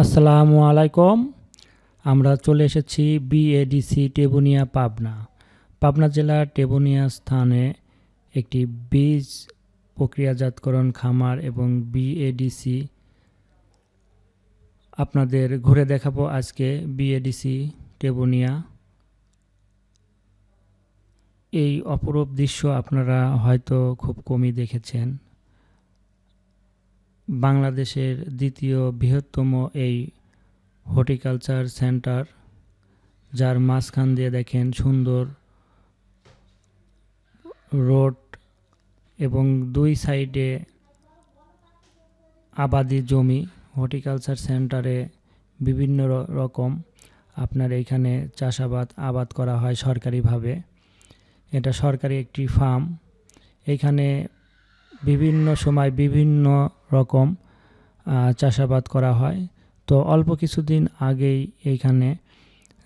আসসালামু আলাইকুম। আমরা চলে এসেছি বিএডিসি টেবুনিয়া পাবনা। পাবনা জেলার টেবুনিয়া স্থানে একটি বীজ প্রক্রিয়াজাতকরণ খামার এবং বিএডিসি আপনাদের ঘুরে দেখাবো আজকে। বিএডিসি টেবুনিয়া, এই অপরূপ দৃশ্য আপনারা হয়তো খুব কমই দেখেছেন। বাংলাদেশের দ্বিতীয় বৃহত্তম এই হর্টিকালচার সেন্টার, যার মাঝখান দিয়ে দেখেন সুন্দর রোড এবং দুই সাইডে আবাদি জমি। হর্টিকালচার সেন্টারে বিভিন্ন রকম আপনার এখানে আবাদ করা হয় সরকারিভাবে। এটা সরকারি একটি ফার্ম। এখানে বিভিন্ন সময় বিভিন্ন রকম চাষাবাদ করা হয়। তো অল্প কিছুদিন আগেই এইখানে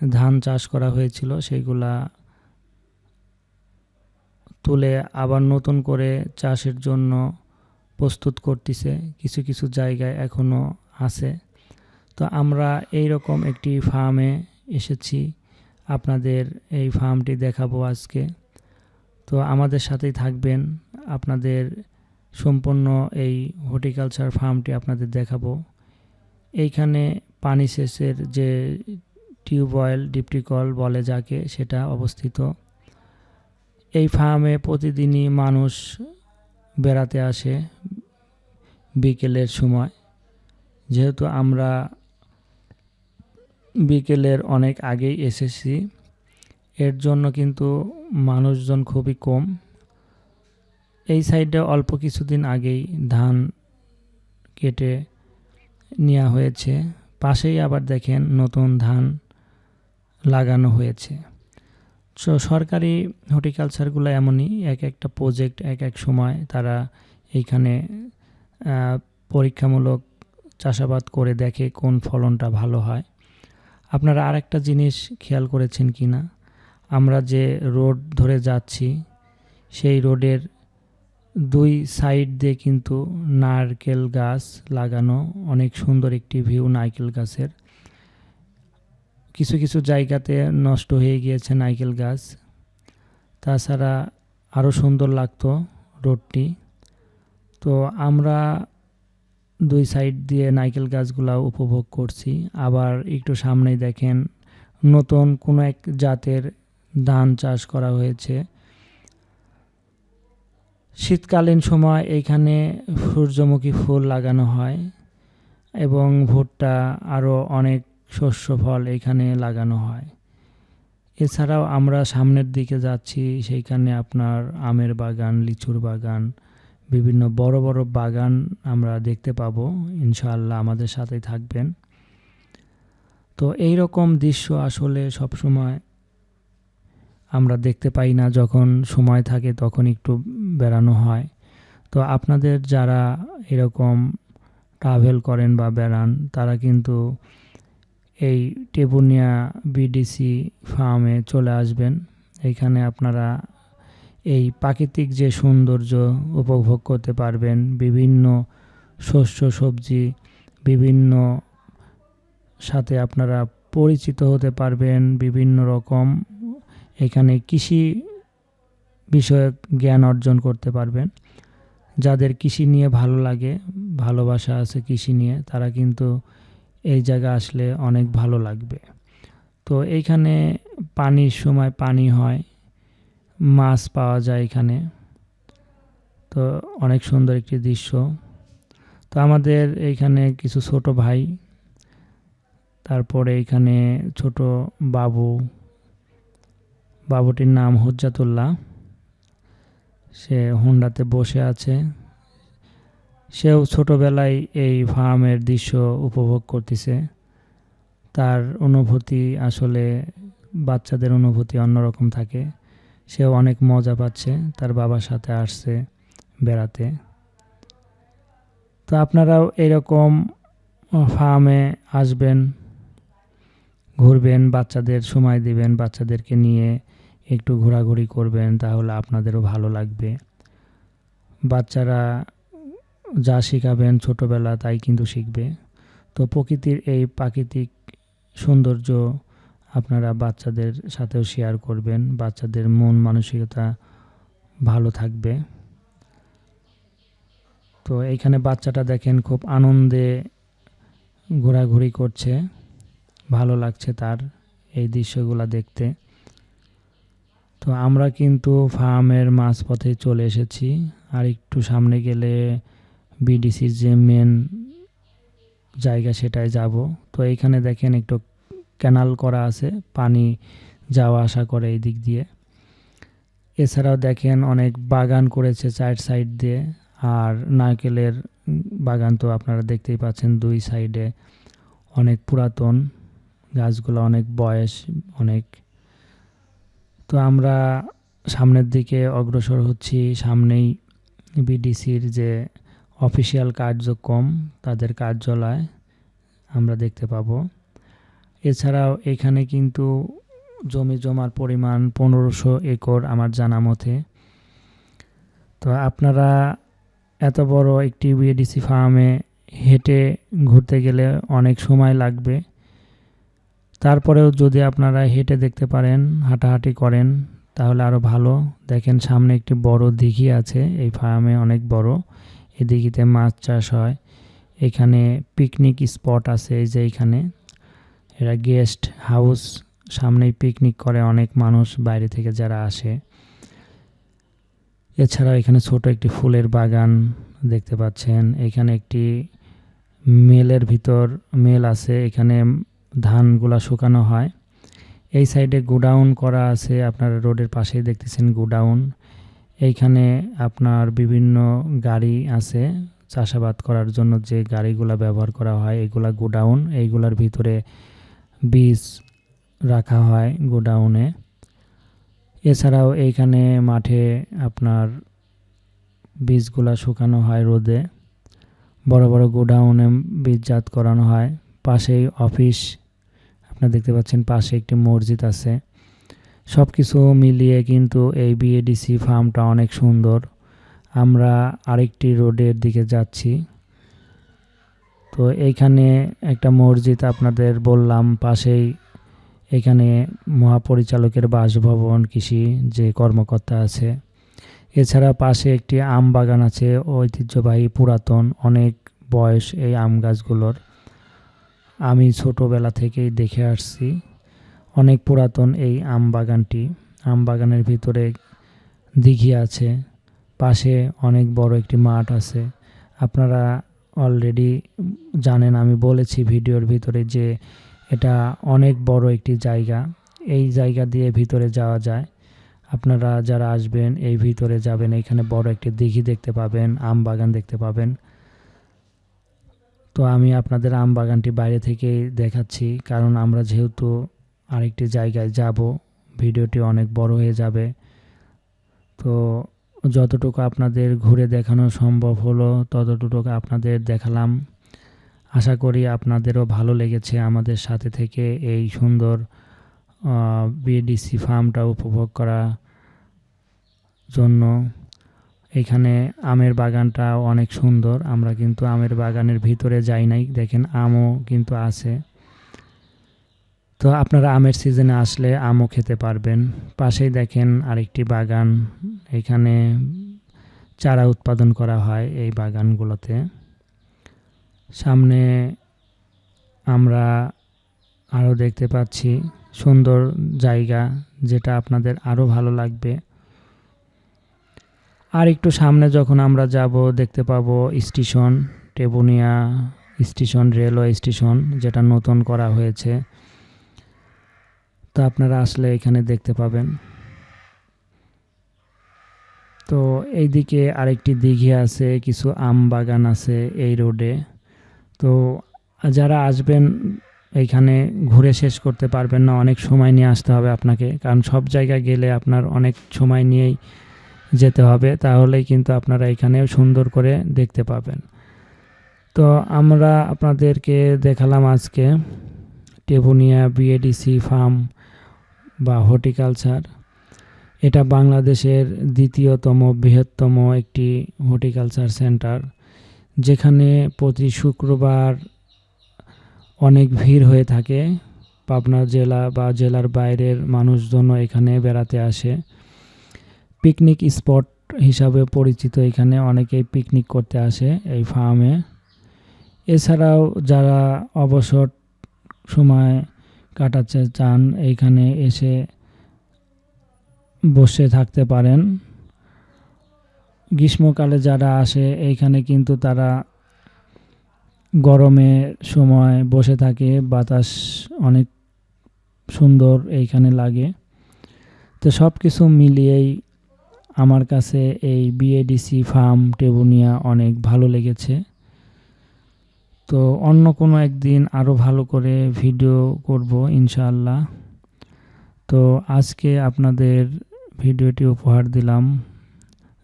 ধান চাষ করা হয়েছিল, সেইগুলা তুলে আবার নতুন করে চাষের জন্য প্রস্তুত করতেছে। কিছু কিছু জায়গায় এখনও আছে। তো আমরা এই রকম একটি ফার্মে এসেছি, আপনাদের এই ফার্মটি দেখাবো আজকে। তো আমাদের সাথেই থাকবেন, আপনাদের সম্পূর্ণ এই হর্টিকালচার ফার্মটি আপনাদের দেখাবো। এইখানে পানি সেচের যে টিউবওয়েল, ডিপটিকল বলে যাকে, সেটা অবস্থিত। এই ফার্মে প্রতিদিনই মানুষ বেড়াতে আসে বিকেলের সময়। যেহেতু আমরা বিকেলের অনেক আগেই এসেছি, এর জন্য কিন্তু মানুষজন খুবই কম। এই সাইডে অল্প কিছুদিন আগেই ধান কেটে নেওয়া হয়েছে। পাশেই আবার দেখেন নতুন ধান লাগানো হয়েছে। সরকারি হর্টিকালচারগুলো এমনই, এক একটা প্রজেক্ট এক এক সময় তারা এইখানে পরীক্ষামূলক চাষাবাদ করে দেখে কোন ফলনটা ভালো হয়। আপনারা আরেকটা জিনিস খেয়াল করেছেন কি না, আমরা যে রোড ধরে যাচ্ছি সেই রোডের দুই সাইড দিয়ে কিন্তু নারকেল গাছ লাগানো। অনেক সুন্দর একটি ভিউ নারকেল গাছের। কিছু কিছু জায়গাতে নষ্ট হয়ে গিয়েছে নারকেল গাছ, তাছাড়া আরও সুন্দর লাগতো রোডটি। তো আমরা দুই সাইড দিয়ে নারকেল গাছগুলা উপভোগ করছি। আবার একটু সামনেই দেখেন নতুন কোনো এক জাতের ধান চাষ করা হয়েছে। শীতকালীন সময় এইখানে সূর্যমুখী ফুল লাগানো হয় এবং ভুট্টা আরও অনেক শস্য ফল এখানে লাগানো হয়। এছাড়াও আমরা সামনের দিকে যাচ্ছি, সেইখানে আপনার আমের বাগান, লিচুর বাগান, বিভিন্ন বড় বড় বাগান আমরা দেখতে পাবো। ইনশাআল্লাহ আমাদের সাথেই থাকবেন। তো এই রকম দৃশ্য আসলে সব সময় আমরা দেখতে পাই না। যখন সময় থাকে তখন একটু বেড়ানো হয়। তো আপনাদের যারা এরকম ট্রাভেল করেন বা বেড়ান, তারা কিন্তু এই টেবুনিয়া বিডিসি ফার্মে চলে আসবেন। এইখানে আপনারা এই প্রাকৃতিক যে সৌন্দর্য উপভোগ করতে পারবেন। বিভিন্ন শস্য সবজি, বিভিন্ন সাথে আপনারা পরিচিত হতে পারবেন। বিভিন্ন রকম এখানে কৃষি বিষয়ক জ্ঞান অর্জন করতে পারবেন। যাদের কৃষি নিয়ে ভালো লাগে, ভালোবাসা আছে কৃষি নিয়ে, তারা কিন্তু এই জায়গা আসলে অনেক ভালো লাগবে। তো এইখানে পানির সময় পানি হয়, মাছ পাওয়া যায় এখানে। তো অনেক সুন্দর একটি দৃশ্য। তো আমাদের এইখানে কিছু ছোট ভাই, তারপরে এইখানে ছোট বাবুটির নাম হুজ্জাতুল্লাহ, সে হুন্ডাতে বসে আছে। সেও ছোটবেলায় এই ফার্মের দৃশ্য উপভোগ করতেছে। তার অনুভূতি আসলে বাচ্চাদের অনুভূতি অন্যরকম থাকে। সেও অনেক মজা পাচ্ছে, তার বাবার সাথে আসছে বেড়াতে। তো আপনারাও এরকম ফার্মে আসবেন, ঘুরবেন, বাচ্চাদের সময় দিবেন, বাচ্চাদেরকে নিয়ে একটু ঘোরাঘুরি করবেন, তাহলে আপনাদেরও ভালো লাগবে। বাচ্চারা যা শেখাবেন ছোটবেলা তাই কিন্তু শিখবে। তো প্রকৃতির এই প্রাকৃতিক সৌন্দর্য আপনারা বাচ্চাদের সাথেও শেয়ার করবেন, বাচ্চাদের মন মানসিকতা ভালো থাকবে। তো এইখানে বাচ্চাটা দেখেন খুব আনন্দে ঘোরাঘুরি করছে, ভালো লাগছে তার এই দৃশ্যগুলো দেখতে। তো আমরা কিন্তু ফার্মের মাঝপথে চলে এসেছি, আর একটু সামনে গেলে বিডিসির যে মেন জায়গা সেটায় যাব। তো এইখানে দেখেন একটু ক্যানাল করা আছে, পানি যাওয়া আসা করে এই দিক দিয়ে। এছাড়াও দেখেন অনেক বাগান করেছে চার সাইড দিয়ে, আর নারকেলের বাগান তো আপনারা দেখতেই পাচ্ছেন দুই সাইডে অনেক পুরাতন, গাছগুলো অনেক বয়স অনেক। তো আমরা সামনের দিকে অগ্রসর হচ্ছি, সামনেই বিডিসির যে অফিসিয়াল কার্যক্রম তাদের কার্যালয় আমরা দেখতে পাবো। এছাড়াও এখানে কিন্তু জমি জমার পরিমাণ 1500 একর আমার জানা মতে। তো আপনারা এত বড় একটি বিডিসি ফার্মে হেঁটে ঘুরতে গেলে অনেক সময় লাগবে, তারপরেও যদি আপনারা হেঁটে দেখতে পারেন, হাঁটাহাঁটি করেন, তাহলে আরও ভালো। দেখেন সামনে একটি বড় দিঘি আছে, এই ফার্মে অনেক বড়, এই দিঘিতে মাছ চাষ হয়। এখানে পিকনিক স্পট আছে, এই যে এখানে এরা গেস্ট হাউস, সামনেই পিকনিক করে অনেক মানুষ বাইরে থেকে যারা আসে। এছাড়াও এখানে ছোট একটি ফুলের বাগান দেখতে পাচ্ছেন। এখানে একটি মেলের ভিতর মেল আছে, এখানে ধানগুলা শুকানো হয়। এই সাইডে গোডাউন করা আছে, আপনারা রোডের পাশেই দেখতেছেন গোডাউন। এইখানে আপনার বিভিন্ন গাড়ি আছে, চাষাবাদ করার জন্য যে গাড়িগুলা ব্যবহার করা হয় এগুলা গোডাউন, এইগুলার ভিতরে বীজ রাখা হয় গোডাউনে। এছাড়াও এইখানে মাঠে আপনার বীজগুলা শুকানো হয় রোদে, বড় বড় গোডাউনে বীজজাত করানো হয়। পাশেই অফিস আপনারা দেখতে পাচ্ছেন, পাশে একটি মসজিদ আছে। সব কিছু মিলিয়ে কিন্তু এই বিএডিসি ফার্মটা অনেক সুন্দর। আমরা আরেকটি রোডের দিকে যাচ্ছি। তো এইখানে একটা মসজিদ আপনাদের বললাম, পাশেই এখানে মহাপরিচালকের বাসভবন, কৃষি যে কর্মকর্তা আছে। এছাড়া পাশে একটি আম বাগান আছে, ঐতিহ্যবাহী পুরাতন অনেক বয়স এই আম গাছগুলোর। আমি ছোটোবেলা থেকেই দেখে আসছি, অনেক পুরাতন এই আম বাগানটি। আম বাগানের ভিতরে দিঘি আছে, পাশে অনেক বড় একটি মাঠ আছে। আপনারা অলরেডি জানেন, আমি বলেছি ভিডিওর ভিতরে যে এটা অনেক বড় একটি জায়গা, এই জায়গা দিয়ে ভিতরে যাওয়া যায়। আপনারা যারা আসবেন এই ভিতরে যাবেন, এখানে বড় একটি দিঘি দেখতে পাবেন, আম বাগান দেখতে পাবেন। তো আমি আপনাদের আম বাগানটি বাইরে থেকেই দেখাচ্ছি, কারণ আমরা যেহেতু আরেকটি জায়গায় যাব, ভিডিওটি অনেক বড় হয়ে যাবে। তো যতটুকু আপনাদের ঘুরে দেখানো সম্ভব হলো ততটুকু আপনাদের দেখালাম। আশা করি আপনাদেরও ভালো লেগেছে আমাদের সাথে থেকে এই সুন্দর বিএডিসি ফার্মটা উপভোগ করার জন্য। এখানে আমের বাগানটা অনেক সুন্দর, আমরা কিন্তু আমের বাগানের ভিতরে যাই নাই, দেখেন আমও কিন্তু আছে। তো আপনারা আমের সিজনে আসলে আমও খেতে পারবেন। পাশেই দেখেন আরেকটি বাগান, এখানে চারা উৎপাদন করা হয় এই বাগানগুলোতে। সামনে আমরা আরও দেখতে পাচ্ছি সুন্দর জায়গা, যেটা আপনাদের আরও ভালো লাগবে। আর একটু সামনে যখন আমরা যাব দেখতে পাবো station, Tebunia station, railway station, যেটা নতুন করা হয়েছে। তো আপনারা আসলে এখানে দেখতে পাবেন। তো এইদিকে আরেকটি দিঘি আছে, কিছু আম বাগান আছে এই রোডে। তো যারা আসবেন এইখানে ঘুরে শেষ করতে পারবেন না, অনেক সময় নিয়ে আসতে হবে আপনাকে, কারণ সব জায়গায় গেলে আপনার অনেক সময় নিয়েই যেতে হবে, তাহলেই কিন্তু আপনারা এখানে সুন্দর করে দেখতে পাবেন। তো আমরা আপনাদেরকে দেখালাম আজকে টেবুনিয়া বিএডিসি ফার্ম বা হর্টিকালচার। এটা বাংলাদেশের দ্বিতীয়তম বৃহত্তম একটি হর্টিকালচার সেন্টার, যেখানে প্রতি শুক্রবার অনেক ভিড় হয়ে থাকে। পাবনা জেলা বা জেলার বাইরের মানুষজনও এখানে বেড়াতে আসে। পিকনিক স্পট হিসাবে পরিচিত, এখানে অনেকেই পিকনিক করতে আসে এই ফার্মে। এছাড়াও যারা অবসর সময় কাটাতে চান এইখানে এসে বসে থাকতে পারেন। গ্রীষ্মকালে যারা আসে এইখানে কিন্তু তারা গরমের সময় বসে থাকে, বাতাস অনেক সুন্দর এইখানে লাগে। তো সব কিছু মিলিয়েই আমার কাছে এই বিএডিসি ফার্ম টেবুনিয়া অনেক ভালো লেগেছে। তো অন্য কোনো একদিন আরও ভালো করে ভিডিও করব ইনশাআল্লাহ। তো আজকে আপনাদের ভিডিওটি উপহার দিলাম,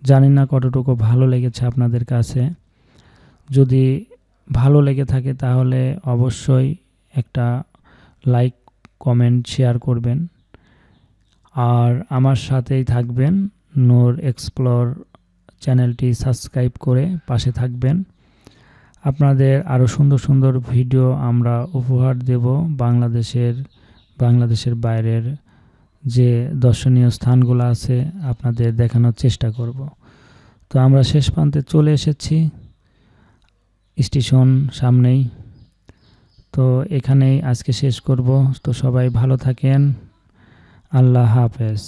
জানি না কতটুকু ভালো লেগেছে আপনাদের কাছে। যদি ভালো লেগে থাকে তাহলে অবশ্যই একটা লাইক, কমেন্ট, শেয়ার করবেন। আর আমার সাথেই থাকবেন, নূর এক্সপ্লোর চ্যানেলটি সাবস্ক্রাইব করে পাশে থাকবেন। আপনাদের আরও সুন্দর সুন্দর ভিডিও আমরা উপহার দেব। বাংলাদেশের বাইরের যে দর্শনীয় স্থানগুলো আছে আপনাদের দেখানোর চেষ্টা করব। তো আমরা শেষ প্রান্তে চলে এসেছি, স্টেশন সামনেই। তো এখানেই আজকে শেষ করব। তো সবাই ভালো থাকেন, আল্লাহ হাফেজ।